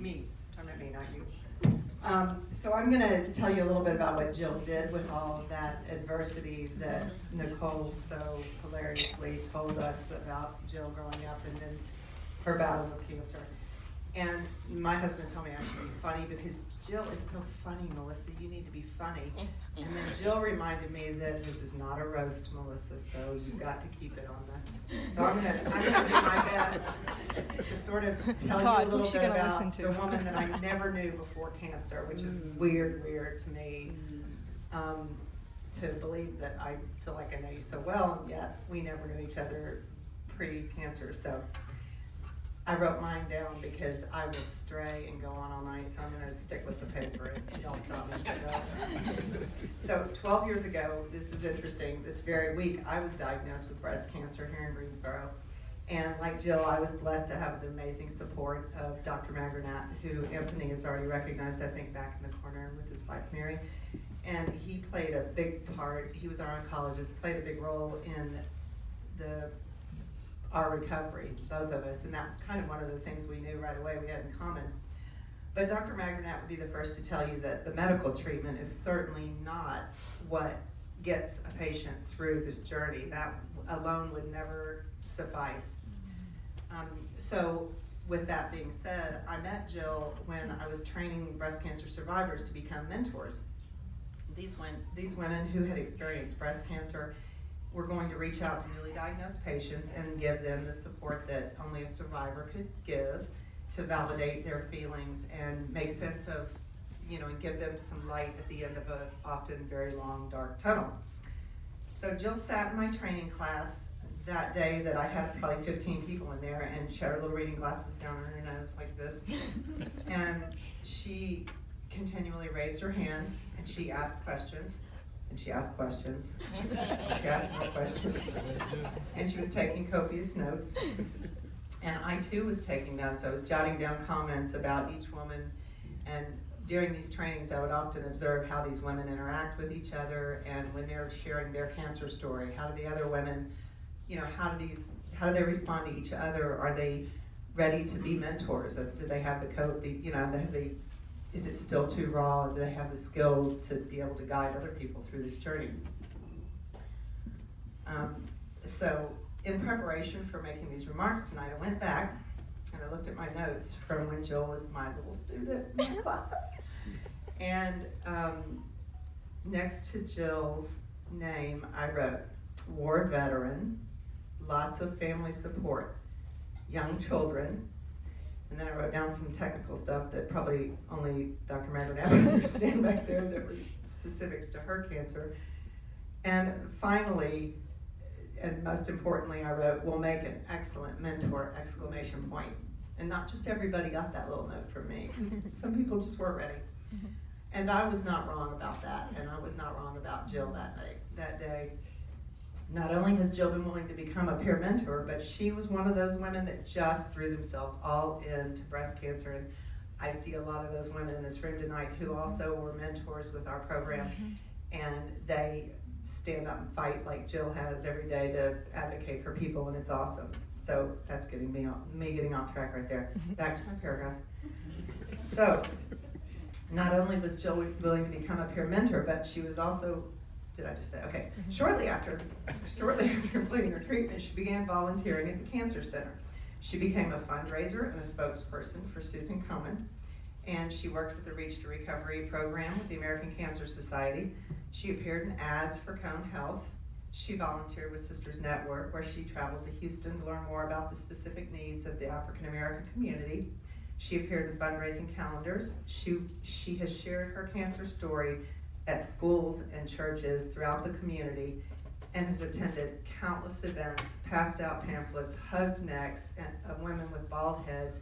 Me, talking about me, not you. So I'm going to tell you a little bit about what Jill did with all of that adversity that Nicole so hilariously told us about Jill growing up and then her battle with cancer. And my husband told me I should be funny because Jill is so funny, Melissa. You need to be funny. And then Jill reminded me that this is not a roast, Melissa, so you've got to keep it on the. So I'm gonna do my best to sort of tell Todd, you a little who's she bit gonna about listen the to? woman that I never knew before cancer, which is weird to me. To believe that I feel like I know you so well, and yet we never knew each other pre-cancer. So I wrote mine down because I will stray and go on all night, so I'm going to stick with the paper and don't stop me. So 12 years ago, this is interesting, this very week, I was diagnosed with breast cancer here in Greensboro. And like Jill, I was blessed to have the amazing support of Dr. Magranat, who Anthony has already recognized, I think, back in the corner with his wife, Mary. And he played a big part, he was our oncologist, played a big role in our recovery, both of us, and that was kind of one of the things we knew right away we had in common. But Dr. Magranat would be the first to tell you that the medical treatment is certainly not what gets a patient through this journey. That alone would never suffice. So with that being said, I met Jill when I was training breast cancer survivors to become mentors. These women who had experienced breast cancer were going to reach out to newly diagnosed patients and give them the support that only a survivor could give to validate their feelings and make sense of, and give them some light at the end of a often very long, dark tunnel. So Jill sat in my training class that day that I had probably 15 people in there, and she had her little reading glasses down her nose like this. And she continually raised her hand and she asked questions. And she asked questions. She asked more questions. And she was taking copious notes. And I too was taking notes. I was jotting down comments about each woman. And during these trainings, I would often observe how these women interact with each other, and when they're sharing their cancer story, how do the other women, how do they respond to each other? Are they ready to be mentors? Do they have the code? Is it still too raw? Do they have the skills to be able to guide other people through this journey? So in preparation for making these remarks tonight, I went back and I looked at my notes from when Jill was my little student in my class. And next to Jill's name, I wrote war veteran, lots of family support, young children. And then I wrote down some technical stuff that probably only Dr. Magranat would understand back there that was specifics to her cancer. And finally, and most importantly, I wrote, will make an excellent mentor, exclamation point. And not just everybody got that little note from me. Some people just weren't ready. And I was not wrong about that, and I was not wrong about Jill that day. Not only has Jill been willing to become a peer mentor, but she was one of those women that just threw themselves all into breast cancer. And I see a lot of those women in this room tonight who also were mentors with our program. And they stand up and fight like Jill has every day to advocate for people, and it's awesome. So that's getting me getting off track right there. Back to my paragraph. So not only was Jill willing to become a peer mentor, but she was also, did I just say? Okay. Shortly after completing her treatment, she began volunteering at the Cancer Center. She became a fundraiser and a spokesperson for Susan Komen, and she worked with the Reach to Recovery program with the American Cancer Society. She appeared in ads for Cone Health. She volunteered with Sisters Network, where she traveled to Houston to learn more about the specific needs of the African American community. She appeared in fundraising calendars. She has shared her cancer story at schools and churches throughout the community, and has attended countless events, passed out pamphlets, hugged necks of women with bald heads,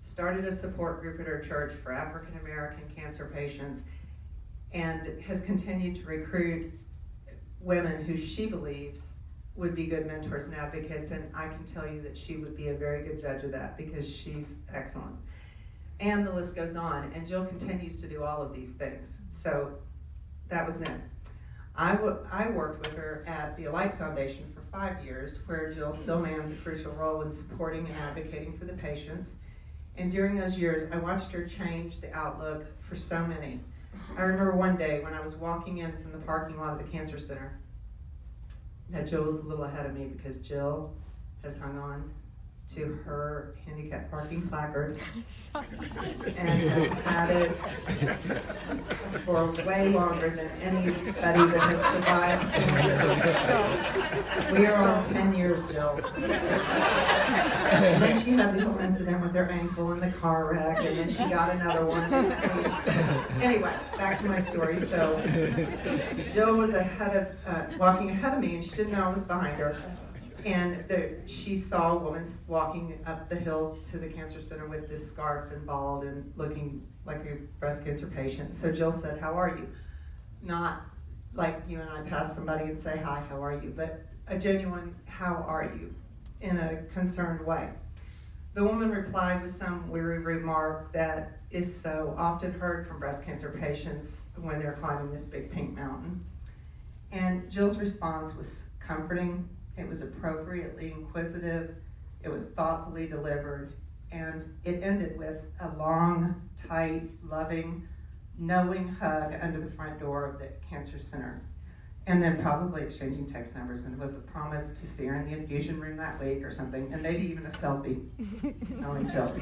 started a support group at her church for African American cancer patients, and has continued to recruit women who she believes would be good mentors and advocates, and I can tell you that she would be a very good judge of that because she's excellent. And the list goes on, and Jill continues to do all of these things. So that was then. I worked with her at the Alight Foundation for 5 years, where Jill still mans a crucial role in supporting and advocating for the patients. And during those years, I watched her change the outlook for so many. I remember one day when I was walking in from the parking lot of the cancer center. Now Jill was a little ahead of me because Jill has hung on to her handicap parking placard and has had it for way longer than anybody that has survived. We are on 10 years, Jill. And then she had the whole incident with her ankle in the car wreck, and then she got another one. Anyway, back to my story. So Jill was walking ahead of me, and she didn't know I was behind her. And she saw a woman walking up the hill to the cancer center with this scarf and bald and looking like a breast cancer patient. So Jill said, "How are you?" Not like you and I pass somebody and say, "Hi, how are you?" But a genuine, "How are you?" in a concerned way. The woman replied with some weary remark that is so often heard from breast cancer patients when they're climbing this big pink mountain. And Jill's response was comforting. It was appropriately inquisitive, it was thoughtfully delivered, and it ended with a long, tight, loving, knowing hug under the front door of the cancer center. And then probably exchanging text numbers and with a promise to see her in the infusion room that week or something, and maybe even a selfie. Only Jill.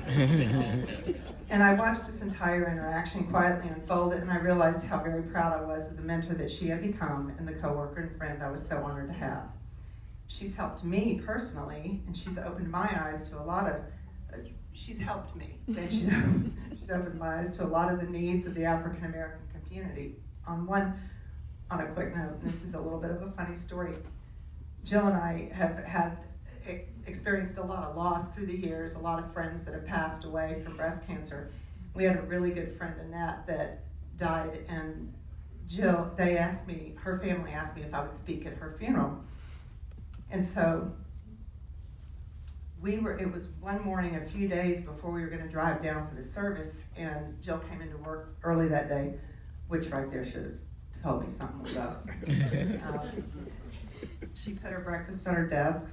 And I watched this entire interaction quietly unfold, and I realized how very proud I was of the mentor that she had become and the coworker and friend I was so honored to have. She's helped me personally, and she's opened my eyes to a lot of, she's helped me, and she's opened my eyes to a lot of the needs of the African American community. On a quick note, and this is a little bit of a funny story, Jill and I have experienced a lot of loss through the years, a lot of friends that have passed away from breast cancer. We had a really good friend, Annette, that died, and Jill, her family asked me if I would speak at her funeral. And so it was one morning, a few days before we were going to drive down for the service, and Jill came into work early that day, which right there should have told me something was up. She put her breakfast on her desk,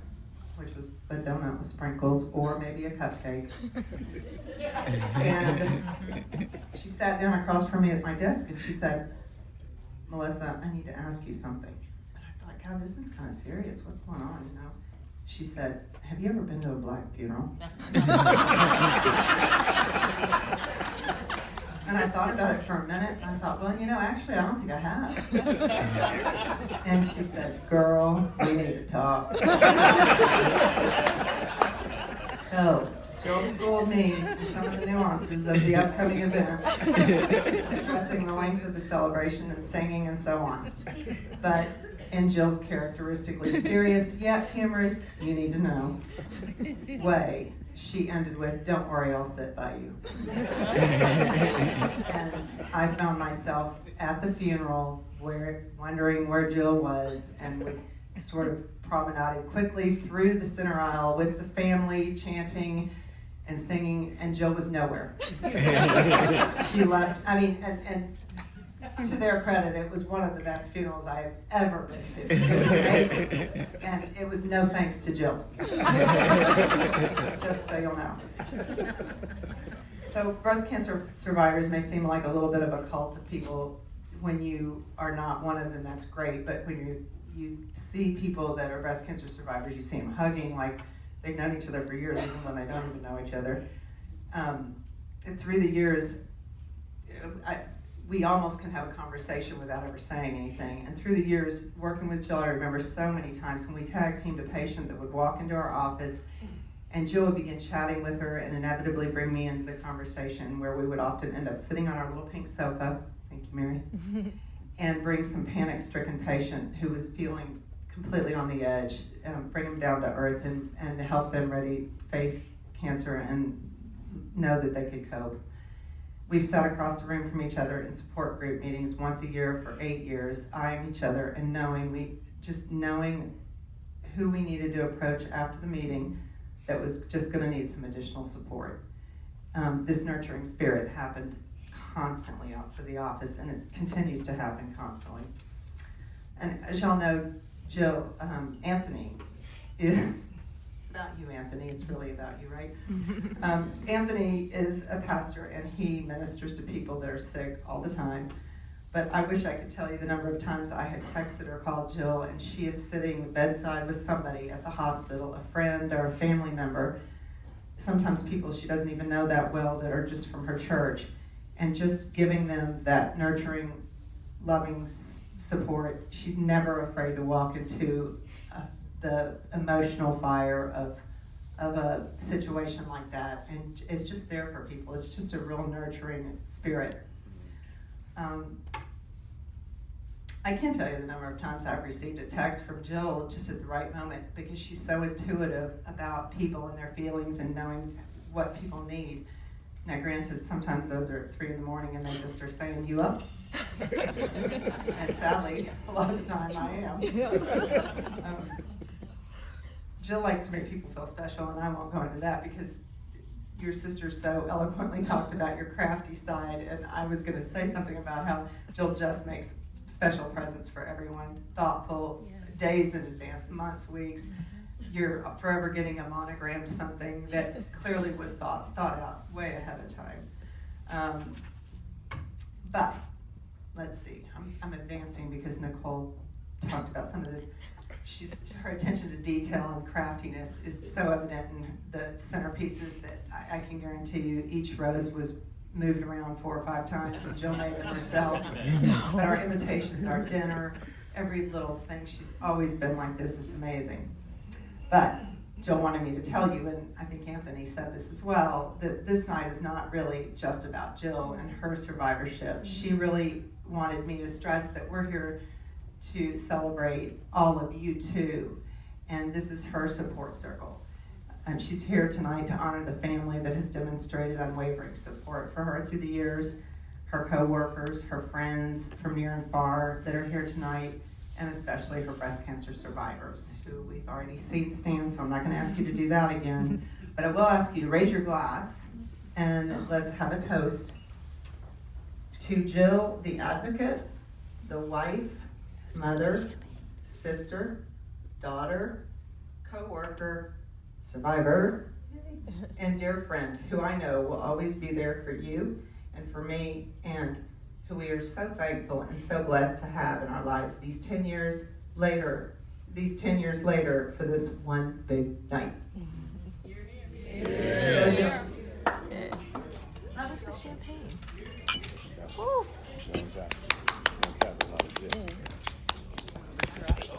which was a donut with sprinkles or maybe a cupcake. And she sat down across from me at my desk and she said, "Melissa, I need to ask you something." God, this is kind of serious. What's going on, you know? She said, "Have you ever been to a black funeral?" And I thought about it for a minute, and I thought, well, actually, I don't think I have. And she said, "Girl, we need to talk." So, Jill schooled me in some of the nuances of the upcoming event, stressing the length of the celebration and singing and so on. But in Jill's characteristically serious yet humorous, you need to know, way, she ended with, "Don't worry, I'll sit by you." And I found myself at the funeral wondering where Jill was, and was sort of promenading quickly through the center aisle with the family chanting and singing, and Jill was nowhere. She left, and to their credit, it was one of the best funerals I have ever been to. It was amazing. And it was no thanks to Jill. Just so you'll know. So breast cancer survivors may seem like a little bit of a cult of people. When you are not one of them, that's great. But when you see people that are breast cancer survivors, you see them hugging like they've known each other for years, even when they don't even know each other. And through the years, we almost can have a conversation without ever saying anything. And through the years, working with Jill, I remember so many times when we tag teamed a patient that would walk into our office, and Jill would begin chatting with her and inevitably bring me into the conversation, where we would often end up sitting on our little pink sofa, thank you, Mary, and bring some panic-stricken patient who was feeling completely on the edge, bring them down to earth and help them ready face cancer and know that they could cope. We've sat across the room from each other in support group meetings once a year for 8 years, eyeing each other and knowing who we needed to approach after the meeting that was just going to need some additional support. This nurturing spirit happened constantly outside the office, and it continues to happen constantly. And as y'all know, Jill, Anthony, It's about you, Anthony. It's really about you, right? Anthony is a pastor, and he ministers to people that are sick all the time. But I wish I could tell you the number of times I have texted or called Jill, and she is sitting bedside with somebody at the hospital, a friend or a family member, sometimes people she doesn't even know that well that are just from her church, and just giving them that nurturing, loving support. She's never afraid to walk into the emotional fire of a situation like that, and it's just there for people. It's just a real nurturing spirit. I can't tell you the number of times I've received a text from Jill just at the right moment, because she's so intuitive about people and their feelings and knowing what people need. Now granted, sometimes those are at 3 in the morning and they just are saying, "You up?" And sadly, a lot of the time I am. Jill likes to make people feel special, and I won't go into that because your sister so eloquently talked about your crafty side, and I was going to say something about how Jill just makes special presents for everyone, thoughtful, days in advance, months, weeks. You're forever getting a monogrammed something that clearly was thought out way ahead of time. But let's see, I'm advancing because Nicole talked about some of this. Her attention to detail and craftiness is so evident in the centerpieces that I can guarantee you each rose was moved around 4 or 5 times, and Jill made it herself. But our invitations, our dinner, every little thing, she's always been like this. It's amazing. But Jill wanted me to tell you, and I think Anthony said this as well, that this night is not really just about Jill and her survivorship. She really wanted me to stress that we're here to celebrate all of you too, and this is her support circle. She's here tonight to honor the family that has demonstrated unwavering support for her through the years, her co-workers, her friends from near and far that are here tonight, and especially her breast cancer survivors, who we've already seen stand, so I'm not going to ask you to do that again, but I will ask you to raise your glass, and let's have a toast to Jill, the advocate, the wife, mother, sister, daughter, co-worker, survivor, and dear friend, who I know will always be there for you and for me, and who we are so thankful and so blessed to have in our lives these 10 years later for this one big night. Yeah. That was the champagne. Woo.